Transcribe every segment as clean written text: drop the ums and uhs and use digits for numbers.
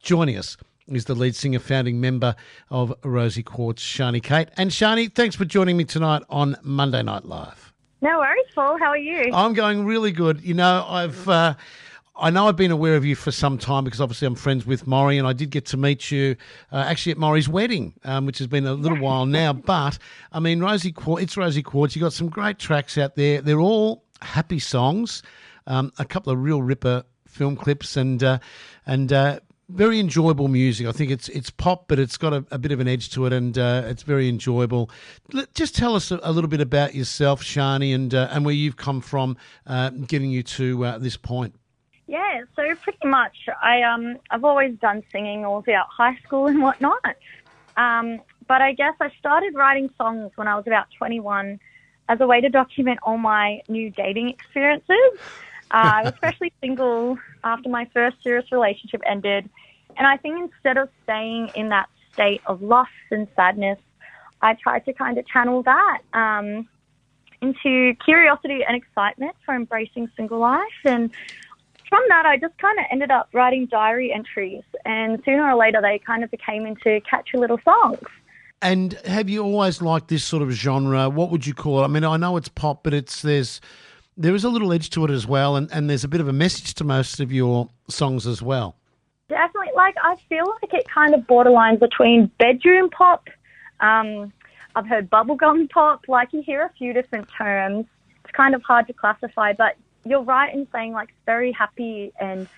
Joining us is the lead singer, founding member of Rosie Quartz, Shani Kate. And Shani, thanks for joining me tonight on Monday Night Live. No worries, Paul. How are you? I'm going really good. You know, I know I've been aware of you for some time because obviously I'm friends with Maury, and I did get to meet you actually at Maury's wedding, which has been a little while now. But, I mean, It's Rosie Quartz. You've got some great tracks out there. They're all happy songs, a couple of real ripper film clips and very enjoyable music. I think it's pop, but it's got a bit of an edge to it, and it's very enjoyable. Just tell us a little bit about yourself, Shani, and where you've come from, getting you to this point. Yeah, so pretty much I've always done singing all throughout high school and whatnot. But I guess I started writing songs when I was about 21 as a way to document all my new dating experiences. I was especially single after my first serious relationship ended. And I think instead of staying in that state of loss and sadness, I tried to kind of channel that into curiosity and excitement for embracing single life. And from that, I just kind of ended up writing diary entries. And sooner or later, they kind of became into catchy little songs. And have you always liked this sort of genre? What would you call it? I mean, I know it's pop, but there is a little edge to it as well, and there's a bit of a message to most of your songs as well. Definitely. I feel like it kind of borderlines between bedroom pop. I've heard bubblegum pop. You hear a few different terms. It's kind of hard to classify, but you're right in saying, it's very happy and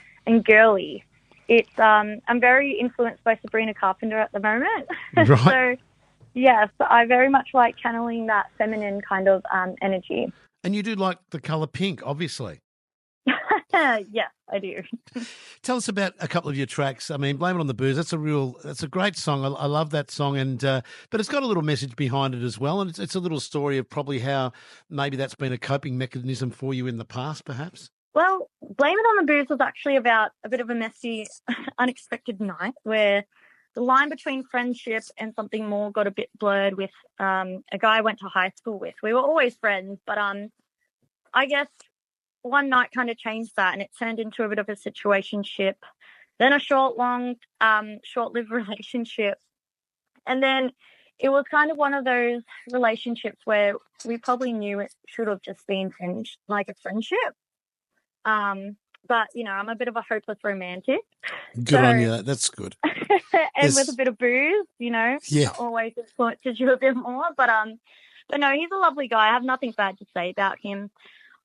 girly. It's I'm very influenced by Sabrina Carpenter at the moment. Right. So, yes, I very much like channeling that feminine kind of energy. And you do like the colour pink, obviously. Yes, I do. Tell us about a couple of your tracks. I mean, Blame It on the Booze. That's a great song. I love that song, but it's got a little message behind it as well, and it's a little story of probably how maybe that's been a coping mechanism for you in the past, perhaps. Well, Blame It on the Booze was actually about a bit of a messy, unexpected night where the line between friendship and something more got a bit blurred with a guy I went to high school with. We were always friends, but I guess one night kind of changed that, and it turned into a bit of a situationship, then a short-lived relationship. And then it was kind of one of those relationships where we probably knew it should have just been like a friendship. But, I'm a bit of a hopeless romantic. Good on you. That's good. And with a bit of booze, Yeah. always influences you a bit more. But no, he's a lovely guy. I have nothing bad to say about him.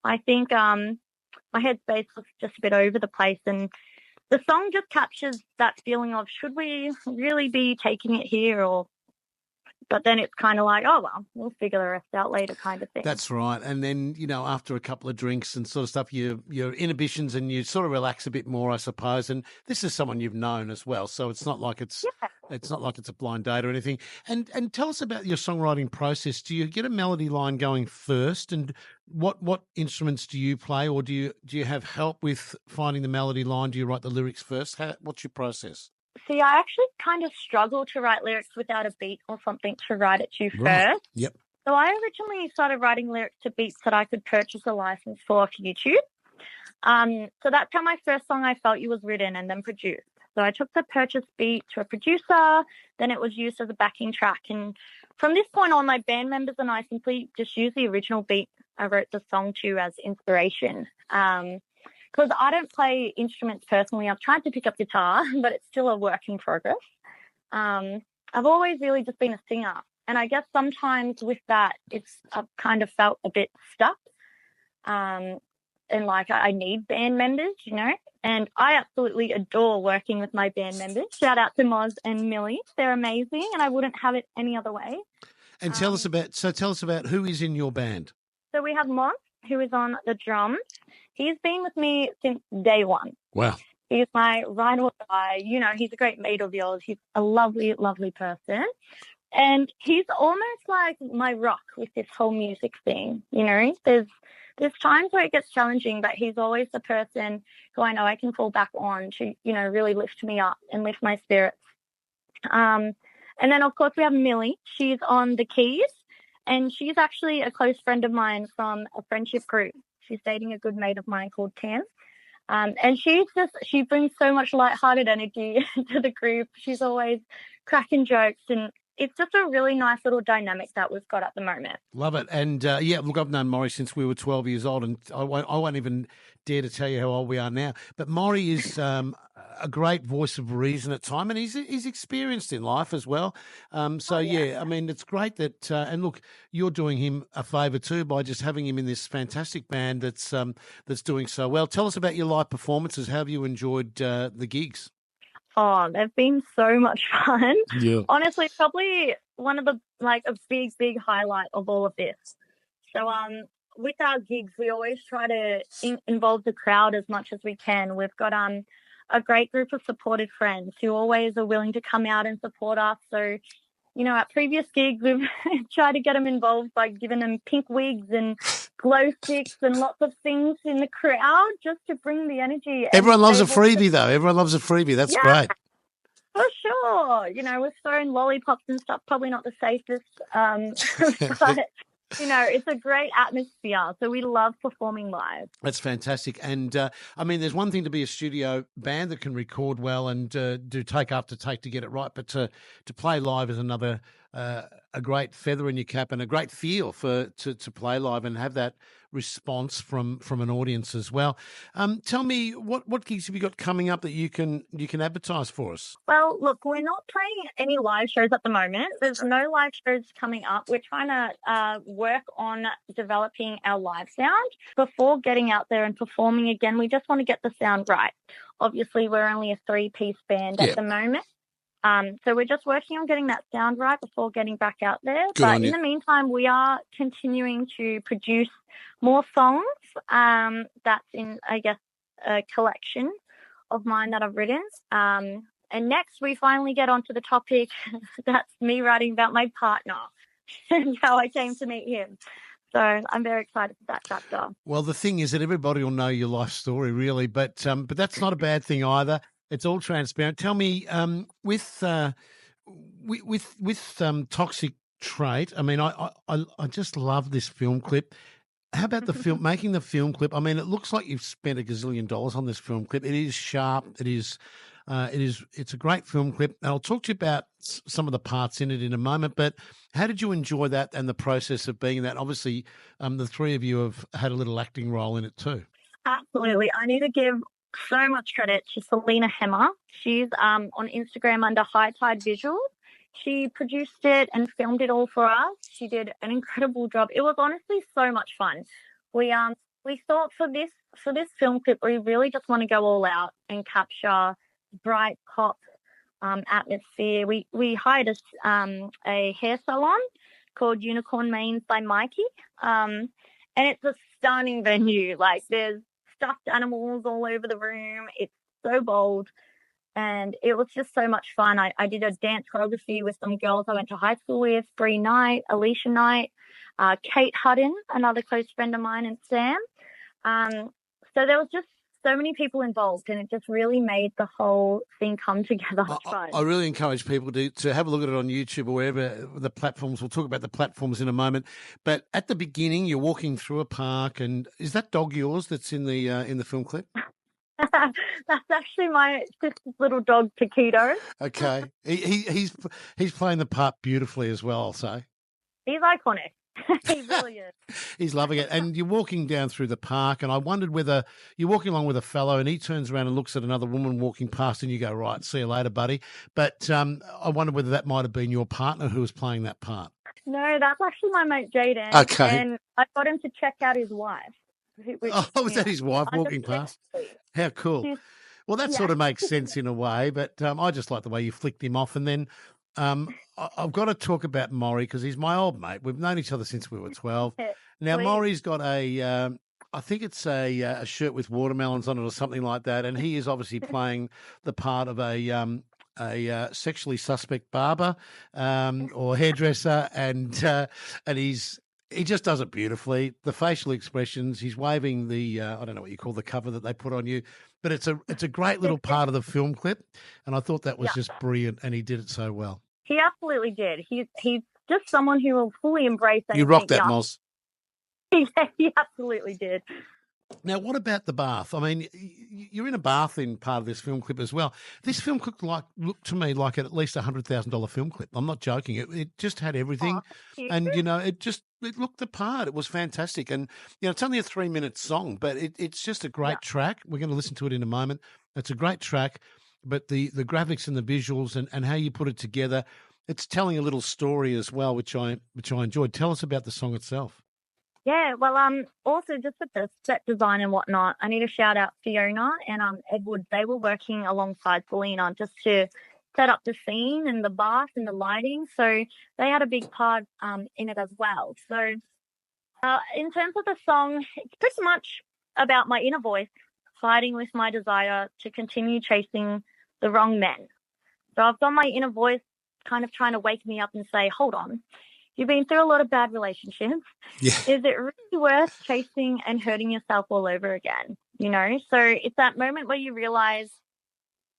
I think my headspace was just a bit over the place, and the song just captures that feeling of, should we really be taking it here? But then it's kind of like, oh, well, we'll figure the rest out later kind of thing. That's right. And then, after a couple of drinks and sort of stuff, your inhibitions and you sort of relax a bit more, I suppose. And this is someone you've known as well. So it's not like it's a blind date or anything. And tell us about your songwriting process. Do you get a melody line going first? And what instruments do you play? Or do you have help with finding the melody line? Do you write the lyrics first? What's your process? See, I actually kind of struggle to write lyrics without a beat or something to write it to first. Yep. So I originally started writing lyrics to beats that I could purchase a license for off YouTube. So that's how my first song I Felt You was written and then produced. So I took the purchased beat to a producer, then it was used as a backing track. And from this point on, my band members and I simply just used the original beat I wrote the song to as inspiration. Because I don't play instruments personally. I've tried to pick up guitar, but it's still a work in progress. I've always really just been a singer. And I guess sometimes with that, I've kind of felt a bit stuck. And I need band members, and I absolutely adore working with my band members. Shout out to Moz and Millie. They're amazing, and I wouldn't have it any other way. And tell us about who is in your band. So we have Moz, who is on the drums. He's been with me since day one. Wow. He's my ride or die. He's a great mate of yours. He's a lovely, lovely person. And he's almost like my rock with this whole music thing. There's times where it gets challenging, but he's always the person who I know I can fall back on to, really lift me up and lift my spirits. And then, of course, we have Millie. She's on the keys, and she's actually a close friend of mine from a friendship group. She's dating a good mate of mine called Tam. And she brings so much lighthearted energy to the group. She's always cracking jokes, and it's just a really nice little dynamic that we've got at the moment. Love it. And yeah, look, I've known Maury since we were 12 years old, and I won't even dare to tell you how old we are now. But Maury is a great voice of reason at time, and he's experienced in life as well. So yeah, I mean, it's great that and look, you're doing him a favour too by just having him in this fantastic band that's doing so well. Tell us about your live performances. How have you enjoyed the gigs? Oh, they've been so much fun. Yeah. Honestly, probably one of the a big highlight of all of this. So with our gigs, we always try to involve the crowd as much as we can. We've got a great group of supportive friends who always are willing to come out and support us. So, at previous gigs, we've tried to get them involved by giving them pink wigs and glow sticks and lots of things in the crowd just to bring the energy. Everyone loves a freebie, though. Everyone loves a freebie. That's great. For sure. We've thrown lollipops and stuff, probably not the safest, but, it's a great atmosphere. So we love performing live. That's fantastic. And, I mean, there's one thing to be a studio band that can record well and do take after take to get it right, but to play live is another a great feather in your cap and a great feel to play live and have that response from an audience as well. Tell me, what gigs have you got coming up that you can advertise for us? Well, look, we're not playing any live shows at the moment. There's no live shows coming up. We're trying to work on developing our live sound before getting out there and performing again. We just want to get the sound right. Obviously, we're only a 3-piece band at the moment. So we're just working on getting that sound right before getting back out there. But in the meantime, we are continuing to produce more songs. That's in, I guess, a collection of mine that I've written. And next, we finally get onto the topic. That's me writing about my partner and how I came to meet him. So I'm very excited for that chapter. Well, the thing is that everybody will know your life story, really, but that's not a bad thing either. It's all transparent. Tell me, with Toxic Trait. I mean, I just love this film clip. How about the film? Making the film clip. I mean, it looks like you've spent $1 gazillion on this film clip. It is sharp. It's a great film clip. And I'll talk to you about some of the parts in it in a moment. But how did you enjoy that and the process of being that? Obviously, the three of you have had a little acting role in it too. Absolutely. I need to give so much credit to Selena Hemmer. She's on Instagram under High Tide Visuals. She produced it and filmed it all for us. She did an incredible job. It was honestly so much fun. We thought for this film clip, we really just want to go all out and capture bright pop atmosphere. We hired a hair salon called Unicorn Manes by Mikey, and it's a stunning venue. Like, there's stuffed animals all over the room. It's so bold. And it was just so much fun. I did a dance choreography with some girls I went to high school with, Bree Knight, Alicia Knight, Kate Hutton, another close friend of mine, and Sam. So there was just so many people involved, and it just really made the whole thing come together. I really encourage people to have a look at it on YouTube or wherever the platforms. We'll talk about the platforms in a moment. But at the beginning, you're walking through a park, and is that dog yours that's in the film clip? That's actually my sister's little dog, Taquito. Okay. He's playing the part beautifully as well, I'll say. He's iconic. He really is. He's loving it. And you're walking down through the park, and I wondered whether you're walking along with a fellow and he turns around and looks at another woman walking past and you go, right, see you later, buddy. But I wondered whether that might have been your partner who was playing that part. No, that's actually my mate, Jaden. Okay. And I got him to check out his wife. Was that his wife walking past? How cool. Well, that sort of makes sense in a way, but I just like the way you flicked him off. And then I've got to talk about Maury because he's my old mate. We've known each other since we were 12. Now, Maury's got I think it's a shirt with watermelons on it or something like that, and he is obviously playing the part of a sexually suspect barber or hairdresser, and he just does it beautifully. The facial expressions, he's waving the I don't know what you call the cover that they put on you, but it's a great little part of the film clip, and I thought that was just brilliant, and he did it so well. He absolutely did. He's just someone who will fully embrace anything. You rocked that, Moz. Yeah, he absolutely did. Now, what about the bath? I mean, you're in a bath in part of this film clip as well. This film clip looked to me like at least $100,000 film clip. I'm not joking. It just had everything, Oh, thank and you. it looked the part. It was fantastic, and it's only a 3-minute song, but it's just a great Yeah. track. We're going to listen to it in a moment. It's a great track, but the graphics and the visuals and how you put it together, it's telling a little story as well, which I enjoyed. Tell us about the song itself. Yeah, well, also just with the set design and whatnot, I need to shout out Fiona and Edward. They were working alongside Selena just to set up the scene and the bath and the lighting. So they had a big part in it as well. So in terms of the song, it's pretty much about my inner voice fighting with my desire to continue chasing the wrong men. So I've got my inner voice kind of trying to wake me up and say, hold on. You've been through a lot of bad relationships. Yeah. Is it really worth chasing and hurting yourself all over again? So it's that moment where you realize,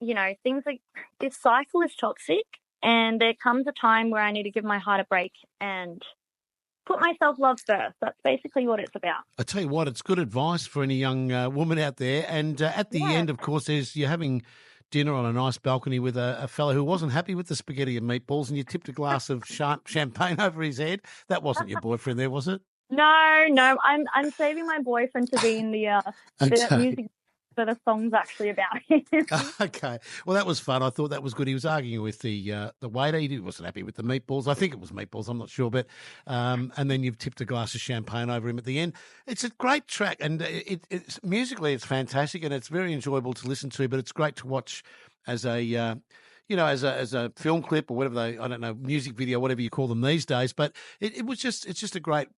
things like this cycle is toxic, and there comes a time where I need to give my heart a break and put my self-love first. That's basically what it's about. I tell you what, it's good advice for any young woman out there. And at the end, of course, you're having dinner on a nice balcony with a fellow who wasn't happy with the spaghetti and meatballs, and you tipped a glass of champagne over his head. That wasn't your boyfriend there, was it? No, I'm saving my boyfriend to be in the music that the song's actually about. Okay. Well, that was fun. I thought that was good. He was arguing with the waiter. He wasn't happy with the meatballs. I think it was meatballs. I'm not sure. But and then you've tipped a glass of champagne over him at the end. It's a great track, and it's musically it's fantastic, and it's very enjoyable to listen to. But it's great to watch as a as a film clip or whatever I don't know, music video, whatever you call them these days. But it's just a great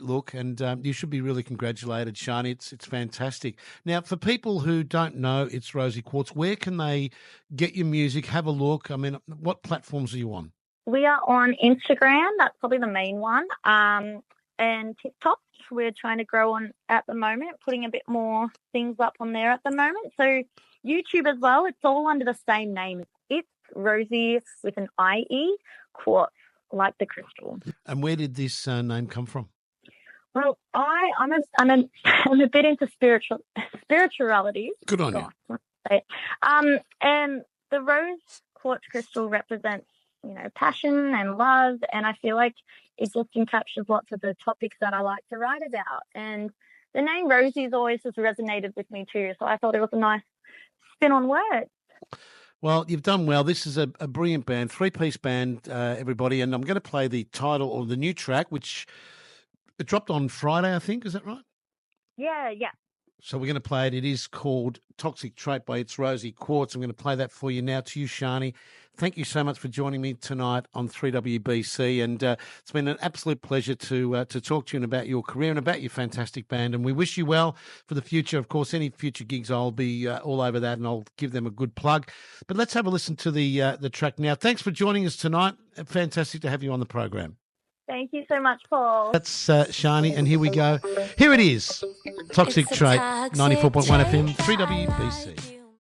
look, and you should be really congratulated, Shani. It's fantastic. Now, for people who don't know It's Rosie Quartz, where can they get your music, have a look? I mean, what platforms are you on? We are on Instagram. That's probably the main one. And TikTok, we're trying to grow on at the moment, putting a bit more things up on there at the moment. So YouTube as well, it's all under the same name. It's Rosie with an IE, Quartz, like the crystal. And where did this name come from? Well, I'm a bit into spirituality. Good on you. And the rose quartz crystal represents, passion and love, and I feel like it just encapsulates lots of the topics that I like to write about. And the name Rosie's always just resonated with me too, so I thought it was a nice spin on words. Well, you've done well. This is a brilliant band, 3-piece band, everybody, and I'm going to play the title or the new track, which it dropped on Friday, I think. Is that right? Yeah. So we're going to play it. It is called Toxic Trait by It's Rosie Quartz. I'm going to play that for you now. To you, Shani, thank you so much for joining me tonight on 3WBC. And it's been an absolute pleasure to talk to you and about your career and about your fantastic band. And we wish you well for the future. Of course, any future gigs, I'll be all over that and I'll give them a good plug. But let's have a listen to the track now. Thanks for joining us tonight. Fantastic to have you on the program. Thank you so much, Paul. That's Shani, and here we go. Here it is. Toxic Trait, 94.1 FM, 3WBC.